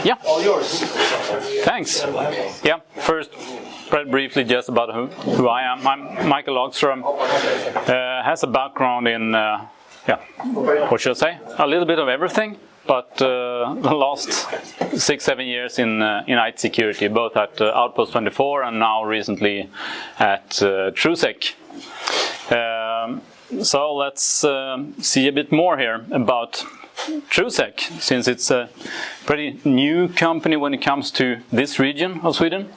Yeah. All yours. Thanks. Yeah. First, very briefly, just about who I am. I'm Mikael Lagström. Has a background in, what should I say? A little bit of everything, but the last 6-7 years in IT security, both at Outpost 24 and now recently at TrueSec. So let's see a bit more here about TrueSec, since it's a pretty new company when it comes to this region of Sweden.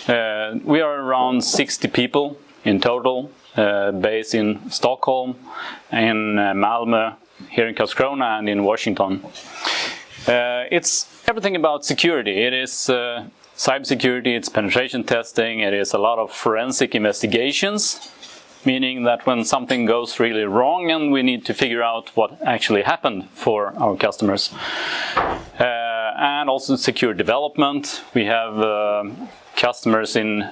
We are around 60 people in total, based in Stockholm, in Malmö, here in Karlskrona, and in Washington. It's everything about security. It is cybersecurity, it's penetration testing, it is a lot of forensic investigations, meaning that when something goes really wrong and we need to figure out what actually happened for our customers. And also secure development. We have customers in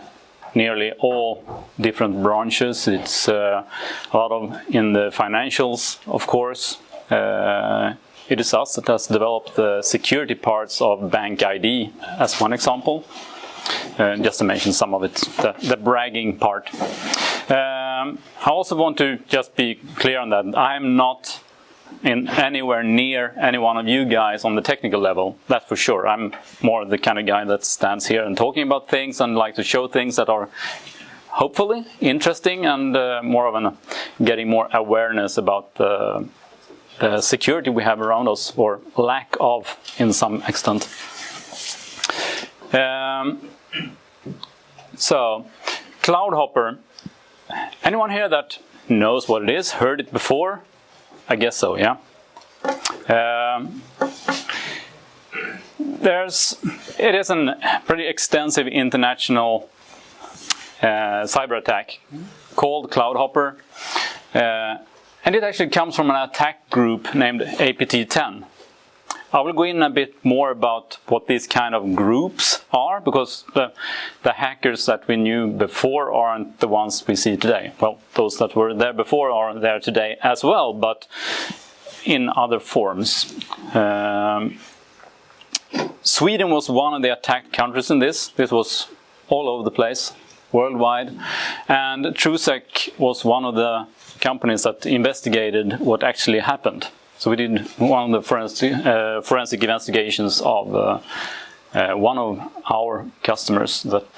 nearly all different branches. It's a lot of in the financials, of course. It is us that has developed the security parts of Bank ID as one example. Just to mention some of it, the bragging part. I also want to just be clear on that. I'm not in anywhere near any one of you guys on the technical level, that's for sure. I'm more the kind of guy that stands here and talking about things and like to show things that are hopefully interesting and more of getting more awareness about the security we have around us, or lack of in some extent. So, Cloudhopper. Anyone here that knows what it is? Heard it before? I guess so, yeah. It is a pretty extensive international cyber attack called Cloudhopper. And it actually comes from an attack group named APT10. I will go in a bit more about what these kind of groups are, because the hackers that we knew before aren't the ones we see today. Well, those that were there before are there today as well, but in other forms. Sweden was one of the attacked countries in this. This was all over the place, worldwide. And TrueSec was one of the companies that investigated what actually happened. So we did one of the forensic investigations of one of our customers that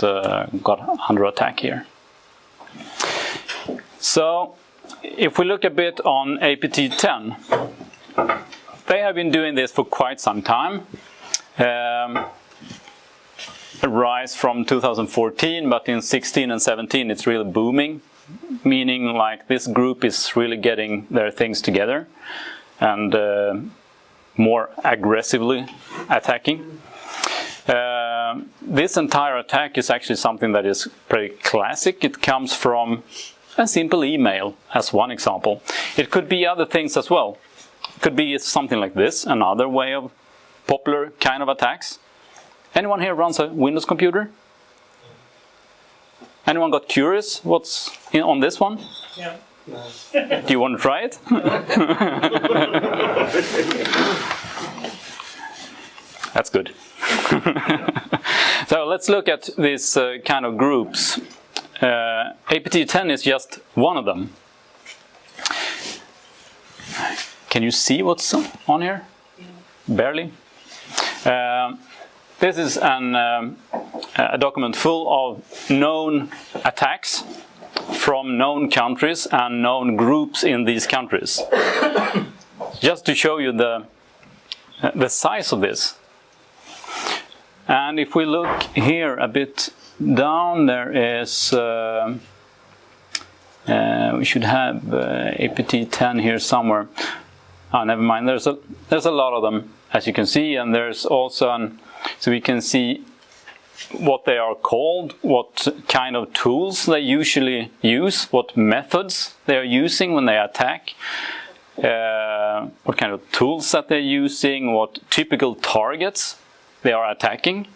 got under attack here. So if we look a bit on APT10, they have been doing this for quite some time. A rise from 2014, but in 16 and 17 it's really booming, meaning like this group is really getting their things together and more aggressively attacking. This entire attack is actually something that is pretty classic. It comes from a simple email, as one example. It could be other things as well. It could be something like this, another way of popular kind of attacks. Anyone here runs a Windows computer? Anyone got curious what's on this one? Yeah. Do you want to try it? That's good. So let's look at these kind of groups. APT10 is just one of them. Can you see what's on here? Barely. This is a document full of known attacks from known countries and known groups in these countries. Just to show you the size of this. And if we look here a bit down, there is we should have APT10 here somewhere. Oh, never mind. There's a lot of them, as you can see, and there's also so we can see what they are called, what kind of tools they usually use, what methods they are using when they attack, what kind of tools that they're using, what typical targets they are attacking,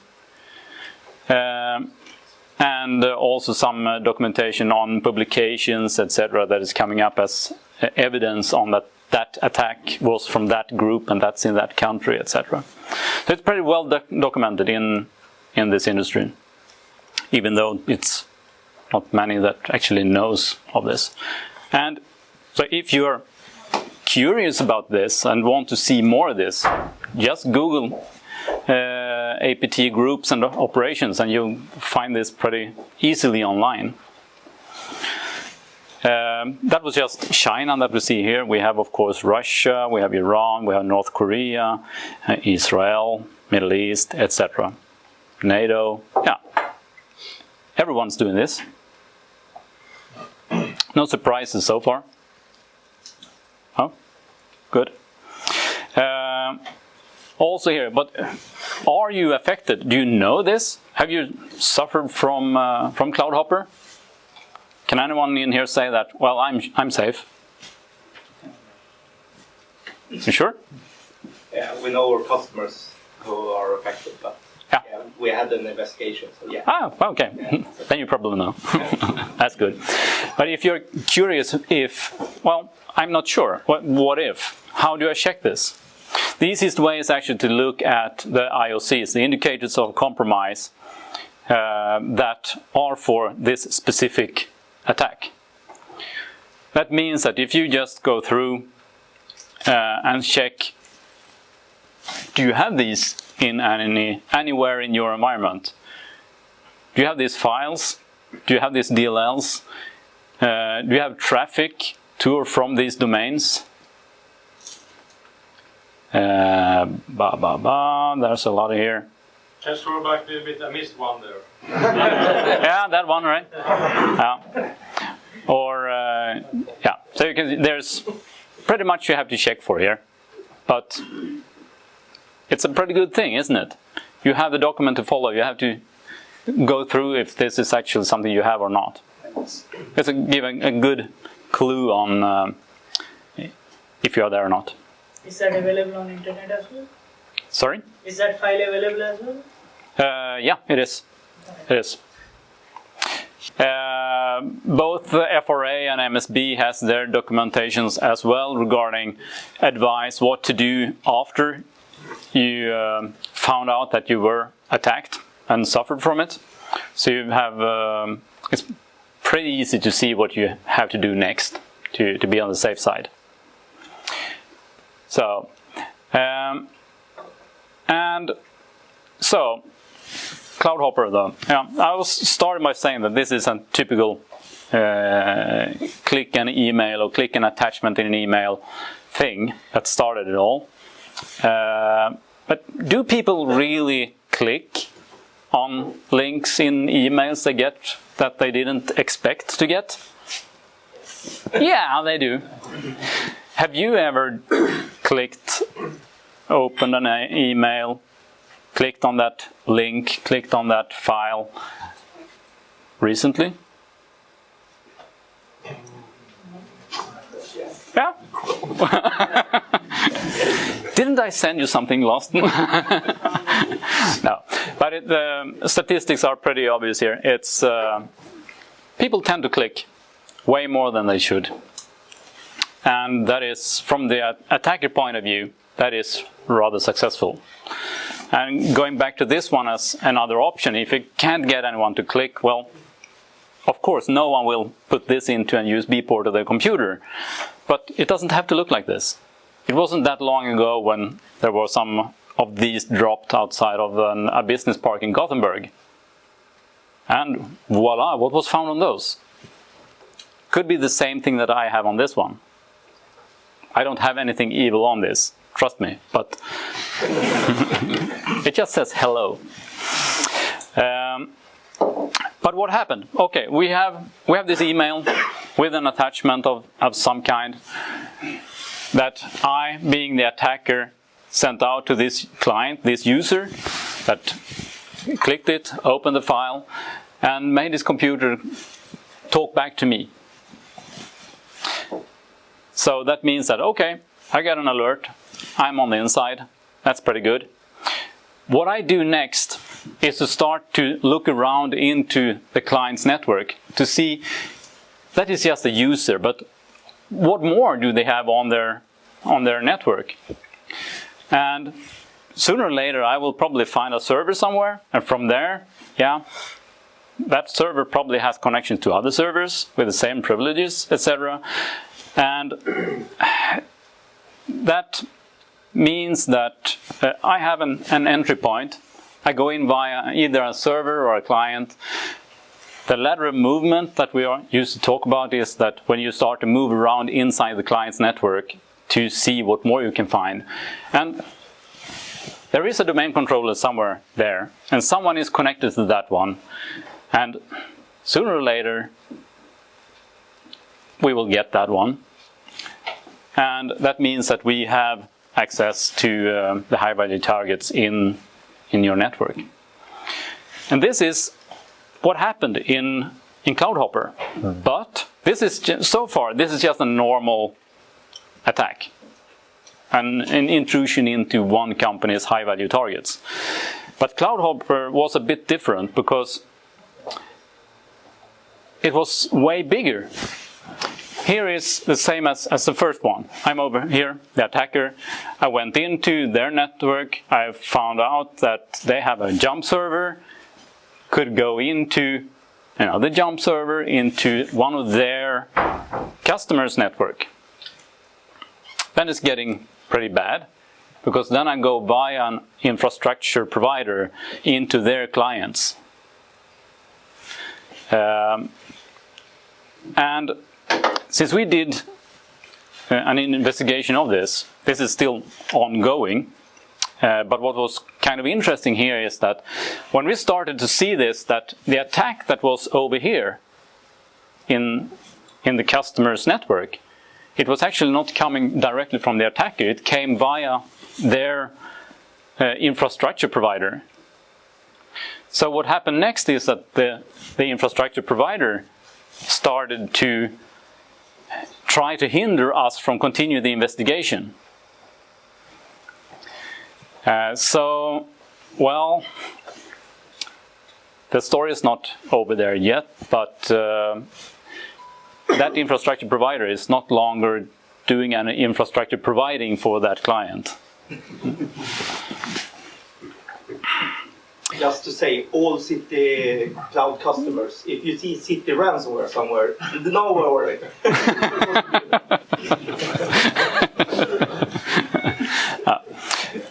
and also some documentation on publications, etc., that is coming up as evidence on that that attack was from that group and that's in that country, etc. So it's pretty well documented in this industry, even though it's not many that actually knows of this. And so if you're curious about this and want to see more of this, just Google APT groups and operations and you'll find this pretty easily online. That was just China that we see here. We have, of course, Russia, we have Iran, we have North Korea, Israel, Middle East, etc. NATO, yeah. Everyone's doing this. No surprises so far. Oh, good. Also here, but are you affected? Do you know this? Have you suffered from Cloudhopper? Can anyone in here say that? Well, I'm safe. You sure? Yeah, we know our customers who are affected, but yeah, we had an investigation. So yeah. Ah, okay. Yeah, so. Then you probably know. That's good. But if you're curious, well, I'm not sure. What if? How do I check this? The easiest way is actually to look at the IOCs, the indicators of compromise that are for this specific attack. That means that if you just go through and check, do you have these in anywhere in your environment? Do you have these files? Do you have these DLLs? Do you have traffic to or from these domains? There's a lot here. Can scroll back a little bit, I missed one there. Yeah, that one, right? Yeah. Or, yeah. So you can, there's pretty much you have to check for here. But it's a pretty good thing, isn't it? You have the document to follow. You have to go through if this is actually something you have or not. It's giving a good clue on if you are there or not. Is that available on internet as well? Sorry? Is that file available as well? Yeah, it is. It is. Both the FRA and MSB has their documentations as well regarding advice what to do after you found out that you were attacked and suffered from it. So you have it's pretty easy to see what you have to do next to be on the safe side. So and so Cloudhopper though, yeah, I was starting by saying that this is a typical click an email or click an attachment in an email thing that started it all. But do people really click on links in emails they get that they didn't expect to get? Yeah, they do. Have you ever clicked, opened an email, clicked on that link, clicked on that file recently? Yeah? Didn't I send you something lost? No, but the statistics are pretty obvious here. It's people tend to click way more than they should. And that is, from the attacker point of view, that is rather successful. And going back to this one as another option, if you can't get anyone to click, well, of course, no one will put this into a USB port of their computer. But it doesn't have to look like this. It wasn't that long ago when there were some of these dropped outside of a business park in Gothenburg. And voila, what was found on those? Could be the same thing that I have on this one. I don't have anything evil on this, trust me, but it just says hello. But what happened? Okay, we have this email with an attachment of some kind that I, being the attacker, sent out to this client, this user, that clicked it, opened the file, and made his computer talk back to me. So that means that, okay, I got an alert, I'm on the inside, that's pretty good. What I do next is to start to look around into the client's network to see, that is just a user, but what more do they have on their on their network. And sooner or later I will probably find a server somewhere, and from there, that server probably has connections to other servers with the same privileges, etc. And that means that I have an entry point. I go in via either a server or a client. The lateral movement that we are used to talk about is that when you start to move around inside the client's network to see what more you can find. And there is a domain controller somewhere there, and someone is connected to that one. And sooner or later, we will get that one. And that means that we have access to the high-value targets in your network. And this is what happened in Cloudhopper. But this is so far, this is just a normal attack. An intrusion into one company's high-value targets. But Cloudhopper was a bit different because it was way bigger. Here is the same as the first one. I'm over here, the attacker. I went into their network. I found out that they have a jump server. Could go into the jump server into one of their customers' network. Then it's getting pretty bad, because then I go via an infrastructure provider into their clients. And since we did an investigation of this is still ongoing. But what was kind of interesting here is that when we started to see this, that the attack that was over here in the customer's network, it was actually not coming directly from the attacker. It came via their infrastructure provider. So what happened next is that the infrastructure provider started to try to hinder us from continuing the investigation. Well, the story is not over there yet, but that infrastructure provider is not longer doing any infrastructure providing for that client. Just to say, all City Cloud customers, if you see City ransomware somewhere, don't worry.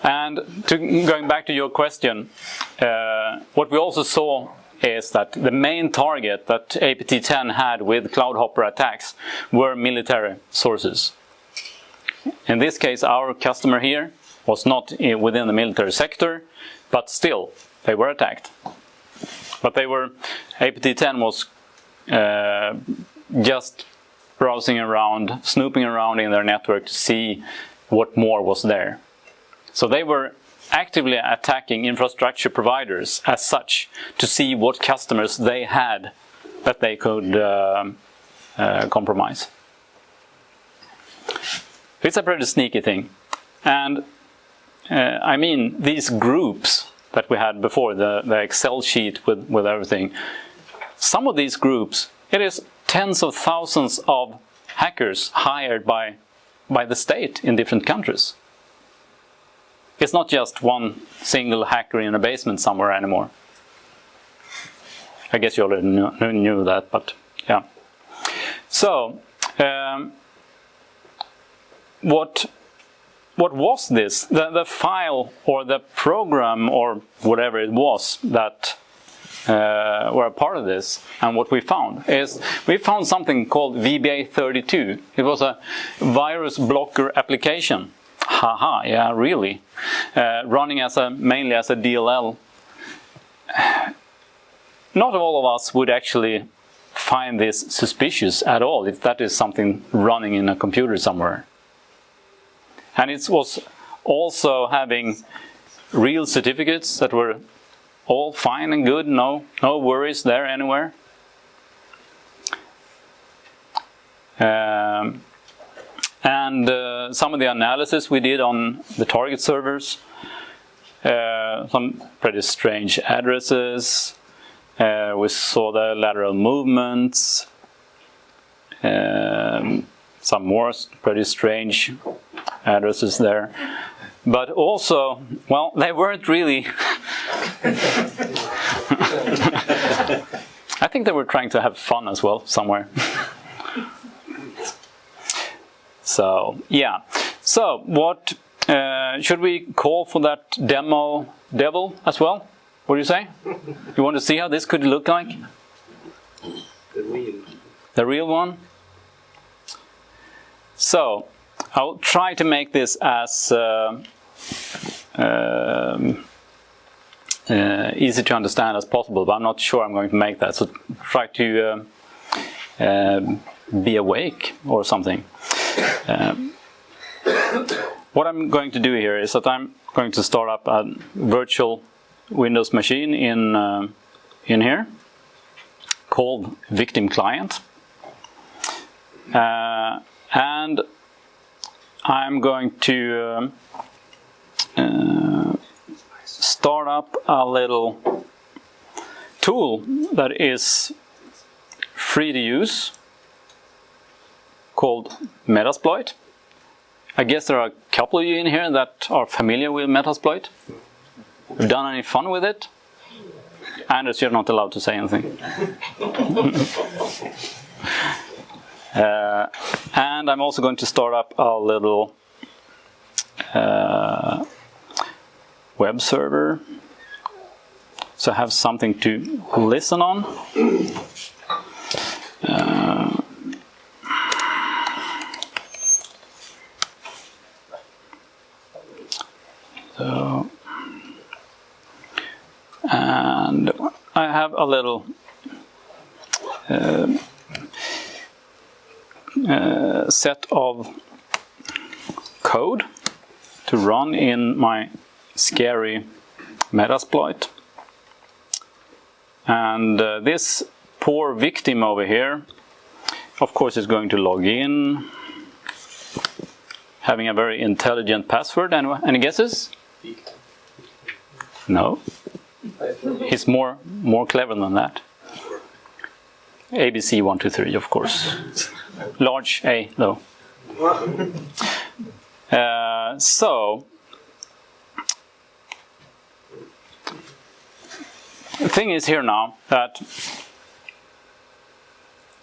And going back to your question, what we also saw is that the main target that APT10 had with Cloudhopper attacks were military sources. In this case, our customer here was not within the military sector, but still, they were attacked. But APT10 was just browsing around, snooping around in their network to see what more was there. So they were actively attacking infrastructure providers as such to see what customers they had that they could compromise. It's a pretty sneaky thing. And I mean, these groups that we had before, the Excel sheet with everything, some of these groups, it is tens of thousands of hackers hired by the state in different countries. It's not just one single hacker in a basement somewhere anymore. I guess you already knew that, but yeah. So, what was this? The file or the program or whatever it was that were a part of this, and what we found is we found something called VBA32. It was a virus blocker application. Haha, yeah, really. Running mainly as a DLL. Not all of us would actually find this suspicious at all if that is something running in a computer somewhere. And it was also having real certificates that were all fine and good, no worries there anywhere. And some of the analysis we did on the target servers, some pretty strange addresses, we saw the lateral movements, some more pretty strange addresses there. But also, well, they weren't really... I think they were trying to have fun as well, somewhere. So, yeah. So, what should we call for that demo devil as well? What do you say? You want to see how this could look like? The real one? So, I'll try to make this as easy to understand as possible, but I'm not sure I'm going to make that. So try to be awake or something. What I'm going to do here is that I'm going to start up a virtual Windows machine in here called victim client, and I'm going to start up a little tool that is free to use called Metasploit. I guess there are a couple of you in here that are familiar with Metasploit. Have done any fun with it? Anders, you're not allowed to say anything. And I'm also going to start up a little web server, so I have something to listen on. And I have a little set of code to run in my scary Metasploit. And this poor victim over here, of course, is going to log in, having a very intelligent password. Any guesses? No. He's more clever than that. ABC 1 2 3, of course. Large A, though. So the thing is here now that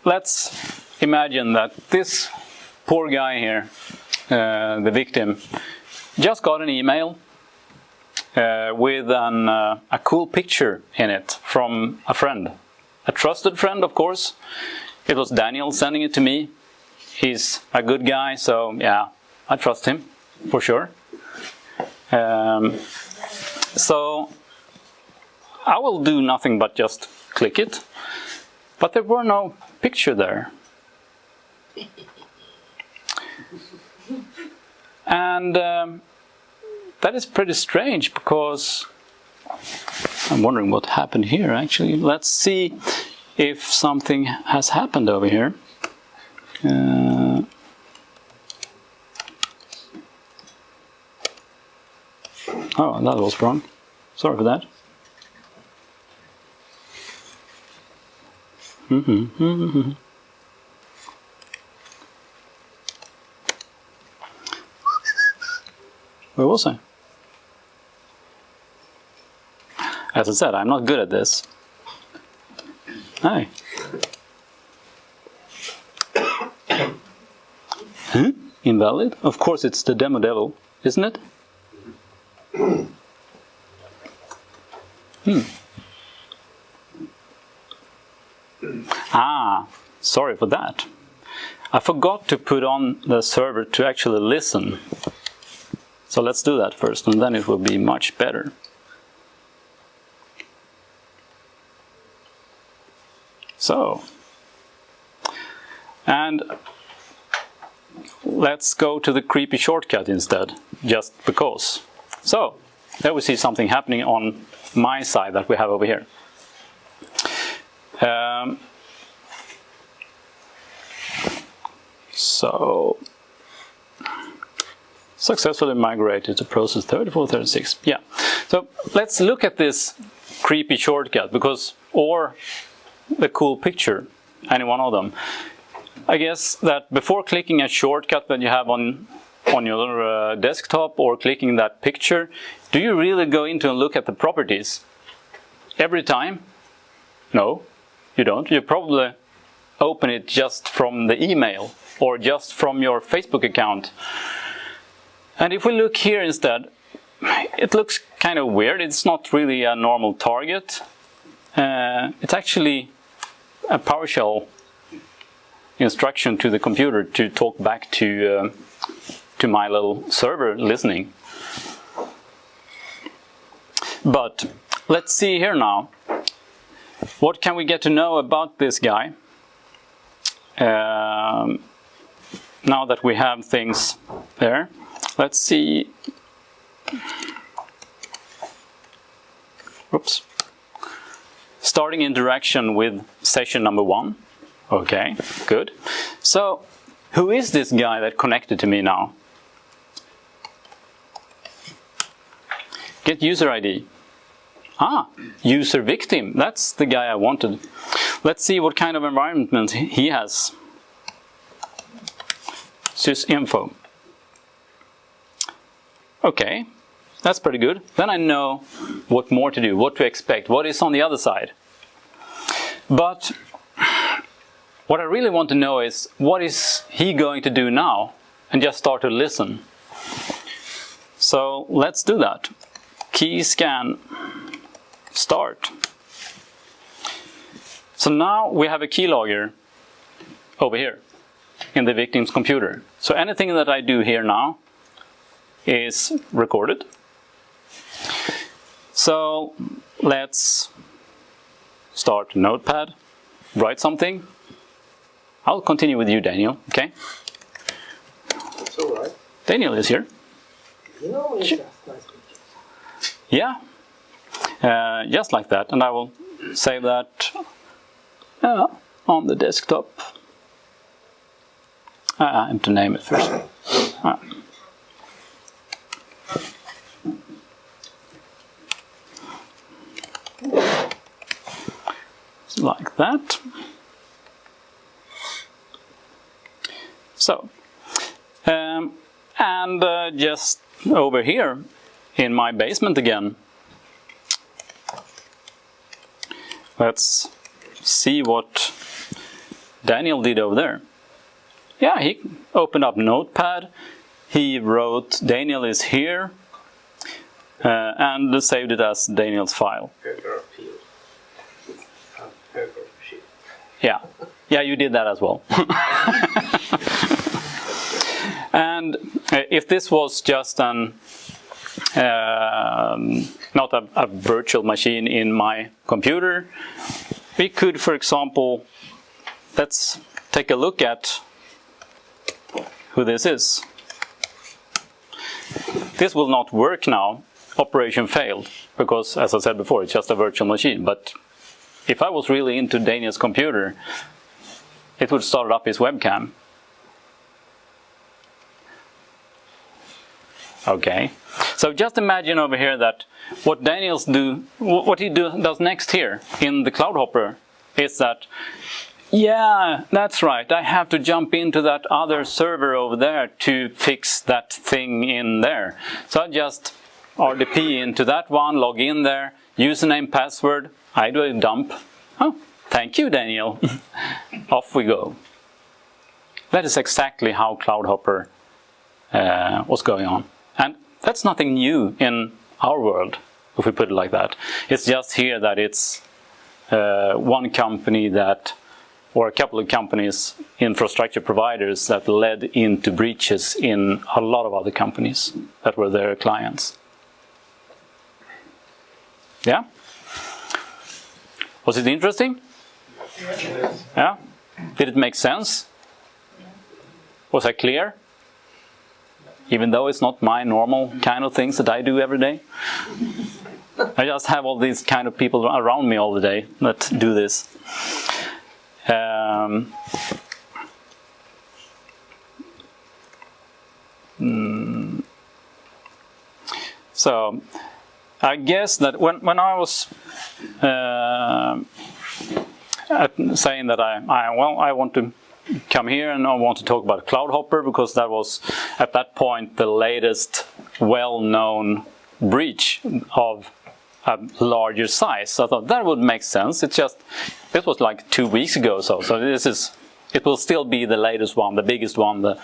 let's imagine that this poor guy here, the victim, just got an email with a cool picture in it from a friend. A trusted friend, of course. It was Daniel sending it to me. He's a good guy, so yeah, I trust him, for sure. So I will do nothing but just click it. But there were no picture there. And that is pretty strange, because I'm wondering what happened here, actually. Let's see if something has happened over here. Oh, that was wrong. Sorry for that. Where was I? As I said, I'm not good at this. Hi. Huh? Invalid? Of course it's the demo devil, isn't it? Ah, sorry for that. I forgot to put on the server to actually listen. So let's do that first, and then it will be much better. So, and let's go to the creepy shortcut instead, just because. So, there we see something happening on my side that we have over here. So, successfully migrated to process 3436. Yeah. So let's look at this creepy shortcut, because, or the cool picture, any one of them. I guess that before clicking a shortcut that you have on on your desktop or clicking that picture, do you really go into and look at the properties every time? No, you don't. You probably open it just from the email or just from your Facebook account. And if we look here instead, it looks kind of weird. It's not really a normal target. It's actually a PowerShell instruction to the computer to talk back to my little server listening. But let's see here now. What can we get to know about this guy? Now that we have things there, let's see. Oops. Starting interaction with session number 1. Okay, good. So, who is this guy that connected to me now? Get user ID. Ah, user victim. That's the guy I wanted. Let's see what kind of environment he has. Sysinfo. Okay, that's pretty good. Then I know what more to do, what to expect, what is on the other side. But what I really want to know is, what is he going to do now? And just start to listen. So let's do that. Key scan. Start. So now we have a keylogger over here in the victim's computer. So anything that I do here now is recorded. So let's start Notepad, write something. I'll continue with you, Daniel, okay? It's all right. Daniel is here. You know, it's just nice pictures. Yeah, just like that. And I will save that on the desktop. I have to name it first. Like that. So, and just over here in my basement again, let's see what Daniel did over there. Yeah, he opened up Notepad, he wrote Daniel is here, and saved it as Daniel's file. Yeah, you did that as well. And if this was just an not a virtual machine in my computer, we could, for example, let's take a look at who this is. This will not work now. Operation failed, because, as I said before, it's just a virtual machine. But if I was really into Daniel's computer, it would start up his webcam. Okay, so just imagine over here that what what he does next here in the Cloudhopper is that, yeah, that's right, I have to jump into that other server over there to fix that thing in there. So I just RDP into that one, log in there, username, password, I do a dump. Oh, thank you, Daniel. Off we go. That is exactly how Cloudhopper was going on. And that's nothing new in our world, if we put it like that. It's just here that it's one company that, or a couple of companies, infrastructure providers, that led into breaches in a lot of other companies that were their clients. Yeah? Was it interesting? Yeah? Did it make sense? Was I clear? Even though it's not my normal kind of things that I do every day. I just have all these kind of people around me all the day that do this. So, I guess that when I was saying that I want to come here and I want to talk about Cloudhopper because that was at that point the latest well-known breach of a larger size. So I thought that would make sense. This was like 2 weeks ago, so it will still be the latest one, the biggest one, the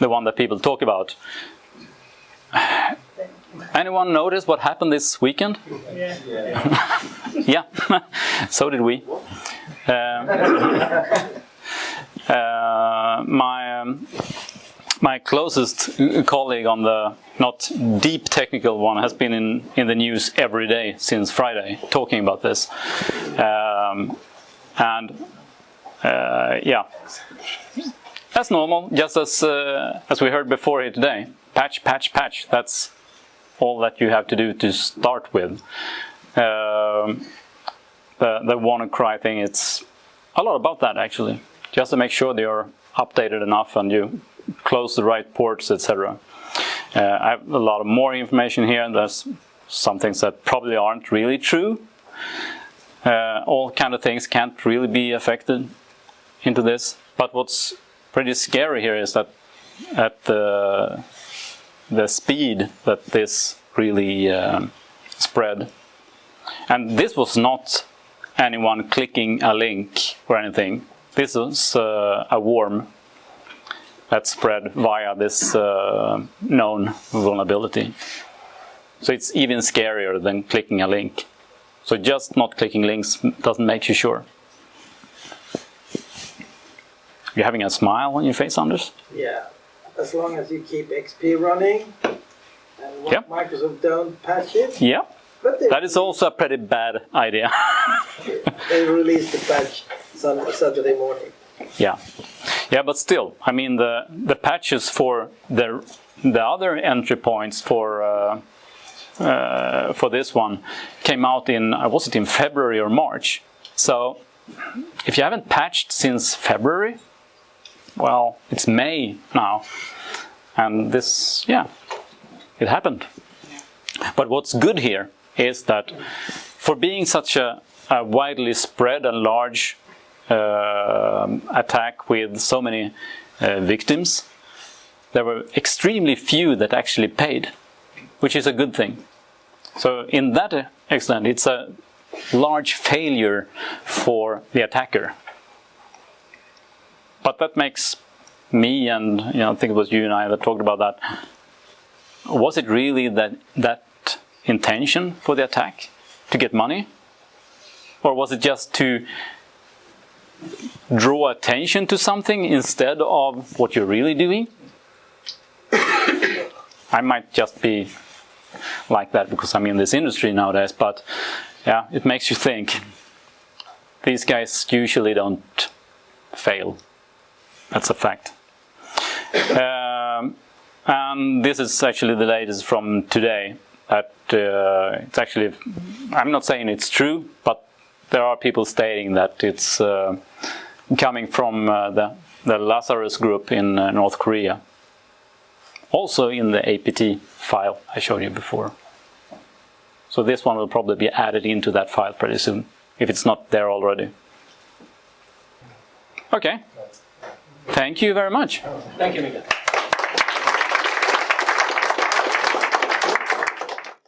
one that people talk about. Anyone notice what happened this weekend? Yeah. Yeah, so did we. My closest colleague on the not deep technical one has been in the news every day since Friday talking about this. Yeah, that's normal, just as we heard before here today. Patch, patch, patch. That's all that you have to do to start with. The WannaCry thing, it's a lot about that actually. Just to make sure they are updated enough and you close the right ports, etc. I have a lot of more information here. There's some things that probably aren't really true. All kind of things can't really be affected into this. But what's pretty scary here is that at the speed that this really spread. And this was not anyone clicking a link or anything. This was a worm that spread via this known vulnerability. So it's even scarier than clicking a link. So just not clicking links doesn't make you sure. You're having a smile on your face, Anders? Yeah, as long as you keep XP running and Yep. Microsoft don't patch it. Yeah. But That is also a pretty bad idea. they released the patch Saturday morning. Yeah, but still, I mean the patches for the other entry points for this one came out was it in February or March? So if you haven't patched since February, well, it's May now, and this, yeah, it happened. But what's good here is that for being such a widely spread and large attack with so many victims, there were extremely few that actually paid, which is a good thing. So in that extent, it's a large failure for the attacker. But that makes me and I think it was you and I that talked about that. Was it really that intention for the attack to get money? Or was it just to draw attention to something instead of what you're really doing? I might just be like that because I'm in this industry nowadays, but yeah, it makes you think. These guys usually don't fail. That's a fact. And this is actually the latest from today. That it's actually, I'm not saying it's true, but there are people stating that it's coming from the Lazarus group in North Korea. Also in the APT file I showed you before. So this one will probably be added into that file pretty soon, if it's not there already. Okay. Thank you very much. Thank you, Mikael.